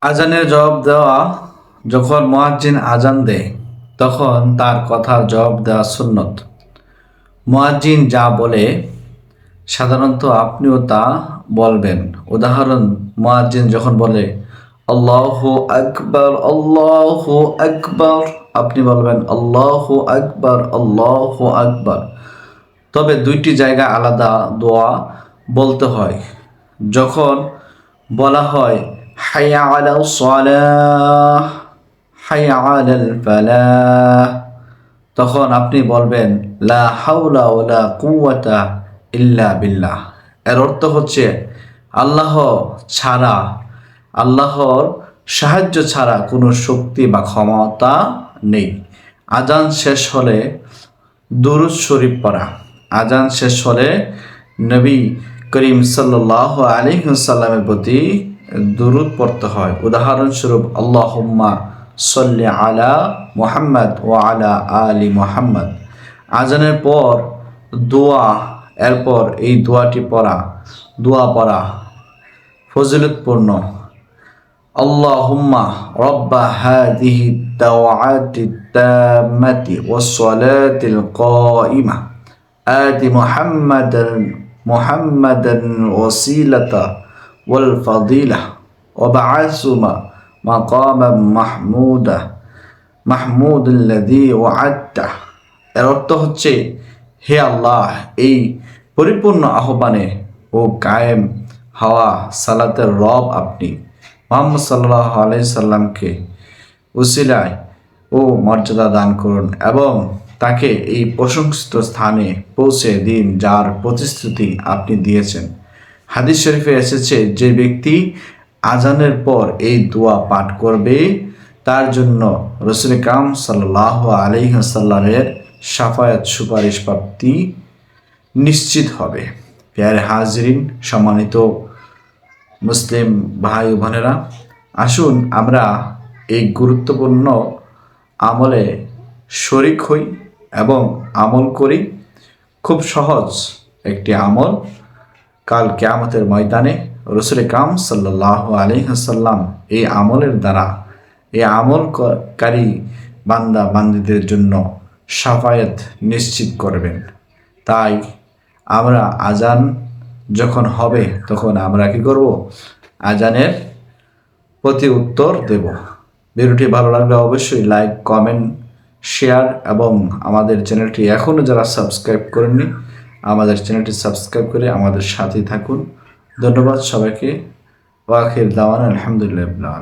আজানের জবাব দেওয়া, যখন মুয়াজ্জিন আজান দেয় তখন তার কথার জবাব দেওয়া সুন্নত। মুয়াজ্জিন যা বলে সাধারণত আপনিও তা বলবেন। উদাহরণ, মুয়াজ্জিন যখন বলে আল্লাহু আকবার আল্লাহু আকবার, আপনি বলবেন আল্লাহু আকবার আল্লাহু আকবার। তবে দুইটি জায়গা আলাদা দোয়া বলতে হয়। যখন বলা হয় হাইয়া আলাস সালাহ হাইয়া আলাল ফালাহ, তখন আপনি বলবেন লা হাওলা ওয়ালা কুওয়াতা ইল্লা বিল্লাহ। এর অর্থ হচ্ছে আল্লাহ ছাড়া, আল্লাহর সাহায্য ছাড়া কোনো শক্তি বা ক্ষমতা নেই। আজান শেষ হলে দুরূদ শরীফ পড়া। আজান শেষ হলে নবী করিম সাল্লাল্লাহু আলাইহি ওয়াসাল্লামের প্রতি দুরূদ পড়তে হয়। উদাহরণস্বরূপ আল্লাহুম্মা সাল্লি আলা মুহাম্মদ ওয়া আলা আলি মুহাম্মদ। আজানের পর দোয়া, এরপর এই দোয়া পড়া ফজিলতপূর্ণ। আল্লাহুম্মা রব্বা হাযিহি দাওয়াতি তাম্মাতি ওয়াস সালাতিল কাইমা আতি মুহাম্মাদান ওয়াসিলাতা ওয়াল ফাদিলা ওয়া বা'আসহু মাকামান মাহমুদাল্লাযী ওয়া'আদতা। এর অর্থ হচ্ছে, হে আল্লাহ, এই পরিপূর্ণ আহ্বানে ও কায়েম হওয়া সালাতের রব আপনি মুহাম্মদ সাল্লাল্লাহু আলাইহি সাল্লামকে উসিলায় ও মর্যাদা দান করুন এবং তাকে এই প্রশংসিত স্থানে পৌঁছে দিন যার প্রতিশ্রুতি আপনি দিয়েছেন। হাদিস শরীফে এসেছে, যে ব্যক্তি আজানের পর এই দোয়া পাঠ করবে তার জন্য রাসূল কারীম সাল্লাল্লাহু আলাইহি ওয়াসাল্লামের শাফায়াত সুপারিশ প্রাপ্তি নিশ্চিত হবে। প্রিয় হাজরিন, সম্মানিত মুসলিম ভাই ও বোনেরা, আসুন আমরা এই গুরুত্বপূর্ণ আমলে শরিক হই এবং আমল করি। খুব সহজ একটি আমল, কাল কিয়ামতের ময়দানে রাসূল কারীম সাল্লাল্লাহু আলাইহি ওয়াসাল্লাম এই আমলের দ্বারা এই আমলকারী বান্দা বান্দীদের জন্য শাফায়াত নিশ্চিত করবেন। তাই আমরা আজান যখন হবে তখন আমরা কি করব? আজানের প্রতি উত্তর দেব। ভিডিওটি ভালো লাগলে অবশ্যই লাইক, কমেন্ট, শেয়ার এবং আমাদের চ্যানেলটি এখনও যারা সাবস্ক্রাইব করেননি আমাদের চ্যানেলটি সাবস্ক্রাইব করে আমাদের সাথেই থাকুন। ধন্যবাদ সবাইকে। ওয়া আখির দাওয়ানা আলহামদুলিল্লাহ।